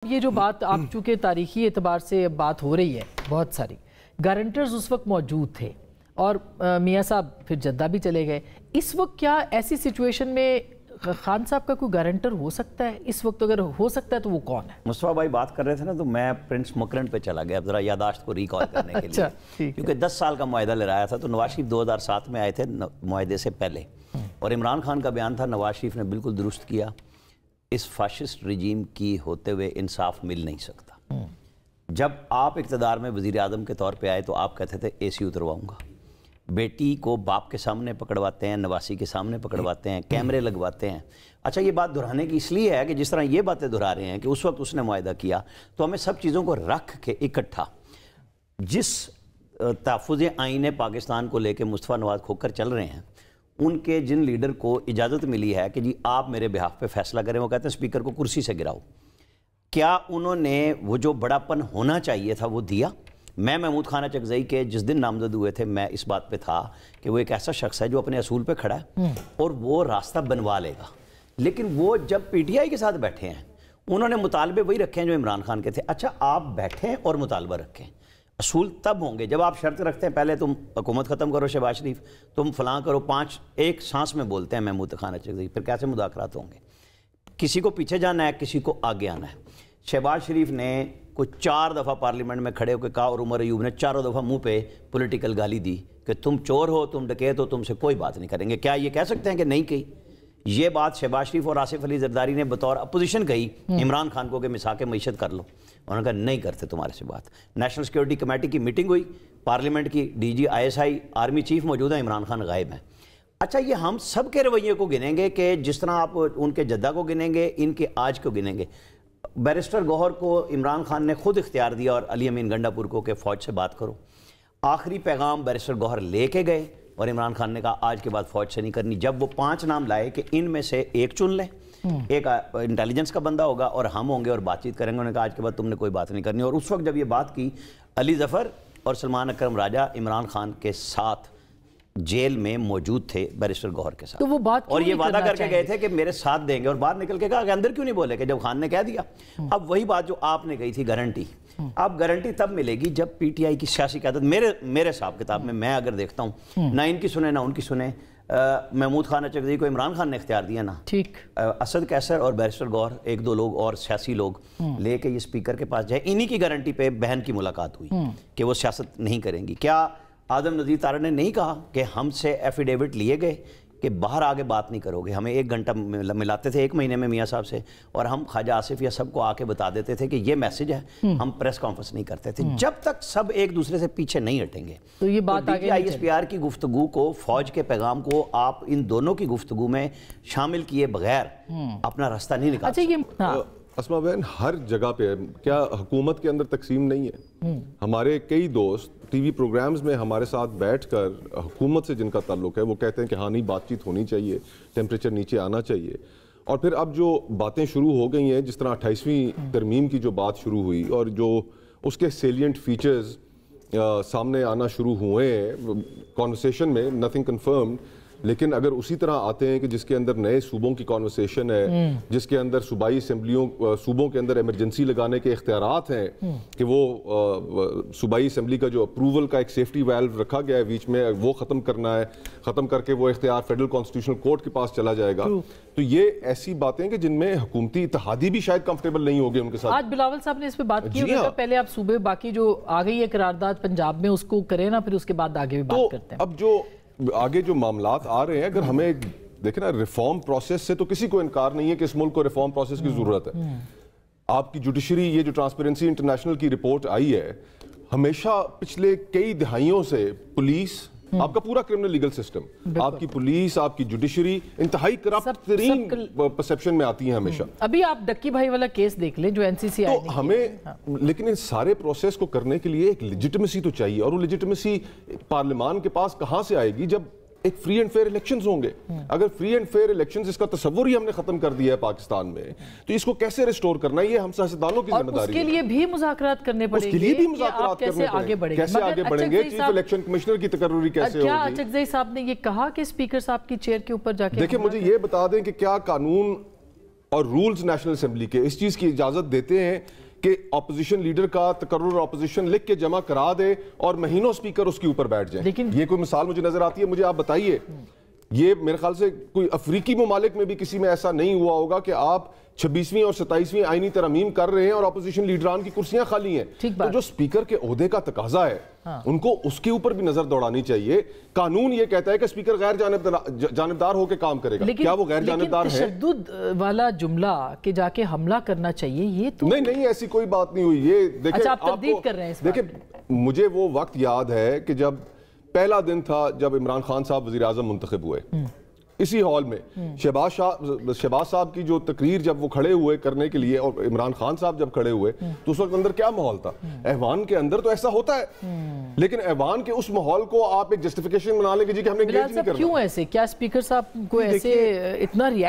یہ جو بات آپ چونکہ تاریخی اعتبار سے بات ہو رہی ہے، بہت ساری گارنٹرز اس وقت موجود تھے اور میاں صاحب پھر جدہ بھی چلے گئے. اس وقت کیا ایسی سچویشن میں خان صاحب کا کوئی گارنٹر ہو سکتا ہے؟ اس وقت اگر ہو سکتا ہے تو وہ کون ہے؟ مصطفیٰ بھائی بات کر رہے تھے نا، تو میں پرنس مکرن پہ چلا گیا ذرا یاداشت کو ریکال کرنے کے لیے، کیونکہ 10 سال کا معاہدہ لہرایا تھا. تو نواز شریف 2007 میں آئے تھے معاہدے سے پہلے، اور عمران خان کا بیان تھا، نواز شریف نے بالکل درست کیا، اس فاشسٹ رجیم کی ہوتے ہوئے انصاف مل نہیں سکتا. جب آپ اقتدار میں وزیر اعظم کے طور پہ آئے تو آپ کہتے تھے اے سی اترواؤں گا. بیٹی کو باپ کے سامنے پکڑواتے ہیں، نواسی کے سامنے پکڑواتے ہیں، کیمرے لگواتے ہیں. اچھا، یہ بات دہرانے کی اس لیے ہے کہ جس طرح یہ باتیں دہرا رہے ہیں کہ اس وقت اس نے معاہدہ کیا، تو ہمیں سب چیزوں کو رکھ کے اکٹھا جس تحفظ آئین پاکستان کو لے کے مصطفیٰ نواز کھوکر چل رہے ہیں، ان کے جن لیڈر کو اجازت ملی ہے کہ جی آپ میرے بہاف پہ فیصلہ کریں، وہ کہتے ہیں اسپیکر کو کرسی سے گراؤ. کیا انہوں نے وہ جو بڑا پن ہونا چاہیے تھا وہ دیا؟ میں محمود خان اچکزئی کے جس دن نامزد ہوئے تھے، میں اس بات پہ تھا کہ وہ ایک ایسا شخص ہے جو اپنے اصول پہ کھڑا ہے اور وہ راستہ بنوا لے گا. لیکن وہ جب پی ٹی آئی کے ساتھ بیٹھے ہیں، انہوں نے مطالبے وہی رکھے ہیں جو عمران خان کے تھے. اچھا، آپ بیٹھیں اور مطالبہ رکھیں. اصول تب ہوں گے جب آپ شرط رکھتے ہیں پہلے تم حکومت ختم کرو شہباز شریف، تم فلاں کرو، 5 ایک سانس میں بولتے ہیں محمود خان اچکزئی، پھر کیسے مذاکرات ہوں گے؟ کسی کو پیچھے جانا ہے، کسی کو آگے آنا ہے. شہباز شریف نے کوئی 4 دفعہ پارلیمنٹ میں کھڑے ہو کے کہا، اور عمر ایوب نے 4 دفعہ منہ پہ پولیٹیکل گالی دی کہ تم چور ہو، تم ڈکیت ہو، تم سے کوئی بات نہیں کریں گے. کیا یہ کہہ سکتے ہیں کہ نہیں کہی؟ یہ بات شہباز شریف اور آصف علی زرداری نے بطور اپوزیشن کہی عمران خان کو کہ مساک معیشت کر لو. انہوں نے کہا نہیں کرتے تمہارے سے بات. نیشنل سیکورٹی کمیٹی کی میٹنگ ہوئی، پارلیمنٹ کی D G ISI army chief موجود ہیں، عمران خان غائب ہیں. اچھا، یہ ہم سب کے رویے کو گنیں گے کہ جس طرح آپ ان کے جدہ کو گنیں گے، ان کے آج کو گنیں گے. بیرسٹر گوہر کو عمران خان نے خود اختیار دیا اور علی امین گنڈا پور کو کہ فوج سے بات کرو. آخری پیغام بیرسٹر گوہر لے کے گئے اور عمران خان نے کہا آج کے بعد فوج سے نہیں کرنی. جب وہ 5 نام لائے کہ ان میں سے ایک چن لیں، ایک انٹیلیجنس کا بندہ ہوگا اور ہم ہوں گے اور بات چیت کریں گے، انہوں نے کہا آج کے بعد تم نے کوئی بات نہیں کرنی. اور اس وقت جب یہ بات کی، علی ظفر اور سلمان اکرم راجہ عمران خان کے ساتھ جیل میں موجود تھے بیرسٹر گوہر کے ساتھ، تو وہ بات اور یہ وعدہ کر کے گئے تھے کہ میرے ساتھ دیں گے، اور باہر نکل کے کہا کہ اندر کیوں نہیں بولے کہ جب خان نے کہہ دیا. اب وہی بات جو آپ نے کہی تھی گارنٹی، اب گارنٹی تب ملے گی جب پی ٹی آئی کی سیاسی قیادت میرے حساب کتاب میں، میں اگر دیکھتا ہوں، نہ ان کی سنیں نہ ان کی سنیں. محمود خان اچکزئی کو عمران خان نے اختیار دیا نا، ٹھیک، اسد کیسر اور بیرسٹر گوہر، 1-2 لوگ اور سیاسی لوگ لے کے یہ اسپیکر کے پاس جائے. انہی کی گارنٹی پہ بہن کی ملاقات ہوئی کہ وہ سیاست نہیں کریں گی. کیا آدم نذیر تارڑ نے نہیں کہا کہ ہم سے ایفیڈیوٹ لیے گئے کہ باہر آگے بات نہیں کرو گے؟ ہمیں 1 گھنٹہ ملاتے تھے 1 مہینے میں میاں صاحب سے، اور ہم خواجہ آصف یا سب کو آ کے بتا دیتے تھے کہ یہ میسج ہے. ہم پریس کانفرنس نہیں کرتے تھے جب تک سب ایک دوسرے سے پیچھے نہیں ہٹیں گے. تو یہ بات آگے ISPR کی گفتگو کو، فوج کے پیغام کو آپ ان دونوں کی گفتگو میں شامل کیے بغیر اپنا راستہ نہیں نکال سکتے. اسما بہن، ہر جگہ پہ کیا حکومت کے اندر تقسیم نہیں ہے؟ ہمارے کئی دوست ٹی وی پروگرامز میں ہمارے ساتھ بیٹھ کر حکومت سے جن کا تعلق ہے وہ کہتے ہیں کہ ہاں نہیں، بات چیت ہونی چاہیے، ٹیمپریچر نیچے آنا چاہیے. اور پھر اب جو باتیں شروع ہو گئی ہیں، جس طرح 28ویں ترمیم کی جو بات شروع ہوئی اور جو اس کے سیلینٹ فیچرز سامنے آنا شروع ہوئے ہیں کانورسیشن میں، نتھنگ کنفرمڈ، لیکن اگر اسی طرح آتے ہیں کہ جس کے اندر نئے صوبوں کی کانورسیشن ہے، جس کے اندر صوبائی اسمبلیوں، صوبوں کے اندر ایمرجنسی لگانے کے اختیارات ہیں کہ وہ صوبائی اسمبلی کا جو اپروول کا ایک سیفٹی ویلو رکھا گیا ہے بیچ میں، وہ ختم کرنا ہے، ختم کر کے وہ اختیار فیڈرل کانسٹیٹیوشنل کورٹ کے پاس چلا جائے گا. تو یہ ایسی باتیں کہ جن میں حکومتی اتحادی بھی شاید کمفرٹیبل نہیں ہوگے ان کے ساتھ. آج بلاول صاحب نے اس پہ بات کی، پہلے آپ صوبے باقی جو آ گئی ہے قرارداد پنجاب میں اس کو کریں نا، پھر اس کے بعد آگے بھی بات کرتے ہیں. اب جو آگے جو معاملات آ رہے ہیں، اگر ہمیں دیکھیں نا، ریفارم پروسیس سے تو کسی کو انکار نہیں ہے کہ اس ملک کو ریفارم پروسیس کی ضرورت ہے. آپ کی جوڈیشری، یہ جو ٹرانسپیرنسی انٹرنیشنل کی رپورٹ آئی ہے، ہمیشہ پچھلے کئی دہائیوں سے پولیس، آپ کا پورا کرمنل لیگل سسٹم، آپ کی پولیس، آپ کی جوڈیشری انتہائی کرپٹ ترین پرسیپشن میں آتی ہیں ہمیشہ. ابھی آپ ڈکی بھائی والا کیس دیکھ لیں جو NCC آئی. تو ہمیں لیکن ان سارے پروسیس کو کرنے کے لیے ایک لیجٹمیسی تو چاہیے، اور وہ لیجٹمیسی پارلیمان کے پاس کہاں سے آئے گی؟ جب ایک فری اینڈ فیئر الیکشنز ہوں گے. اگر فری اینڈ فیئر الیکشنز، اس کا تصور ہی ہم نے ختم کر دیا ہے پاکستان میں، تو اس کو کیسے ریسٹور کرنا ہے؟ یہ ہم سیاستدانوں کی ذمہ داری ہے. اس کے لیے بھی مذاکرات کرنے پڑیں گے، اس کے لیے بھی مذاکرات کرنے پڑیں گے، کیسے آگے بڑھیں گے، چیف الیکشن کمشنر کی تقرری کیسے ہوگی. کیا اچکزئی صاحب نے یہ کہا کہ اسپیکر صاحب کی چیئر کے اوپر جا کے؟ دیکھیں، مجھے یہ بتا دیں کہ کیا قانون اور رولز نیشنل اسمبلی کے اس چیز کی اجازت دیتے ہیں کہ اپوزیشن لیڈر کا تقرر اپوزیشن لکھ کے جمع کرا دے اور مہینوں سپیکر اس کے اوپر بیٹھ جائیں. لیکن یہ کوئی مثال مجھے نظر آتی ہے؟ مجھے آپ بتائیے. یہ میرے خیال سے کوئی افریقی ممالک میں بھی کسی میں ایسا نہیں ہوا ہوگا کہ آپ 26ویں اور 27ویں آئینی ترامیم کر رہے ہیں اور اپوزیشن لیڈران کی کرسیاں خالی ہیں. تو جو سپیکر کے عہدے کا تقاضا ہے ان کو اس کے اوپر بھی نظر دوڑانی چاہیے. قانون یہ کہتا ہے کہ سپیکر غیر جانبدار ہو کے کام کرے گا. کیا وہ غیر جانبدار ہے؟ تشدد والا جملہ کہ جا کے حملہ کرنا چاہیے، یہ تو نہیں ایسی کوئی بات نہیں ہوئی. یہ دیکھیں آپ تردید کر رہے ہیں اس بات. دیکھیں مجھے وہ وقت یاد ہے کہ جب پہلا دن تھا جب عمران خان صاحب وزیر اعظم منتخب ہوئے، اسی ہال میں شہباز صاحب کی جو تقریر جب وہ کھڑے ہوئے کرنے کے لیے اور عمران خان صاحب جب کھڑے ہوئے تو اس وقت اندر کیا ماحول تھا؟ ایوان کے اندر تو ایسا ہوتا ہے، لیکن ایوان کے اس ماحول کو آپ ایک جسٹیفیکیشن بنا لیں گے جی کہ ہم نے انگیج نہیں کرنا. کیوں ایسے؟ کیا اسپیکر صاحب کو ایسے اتنا ریاکٹ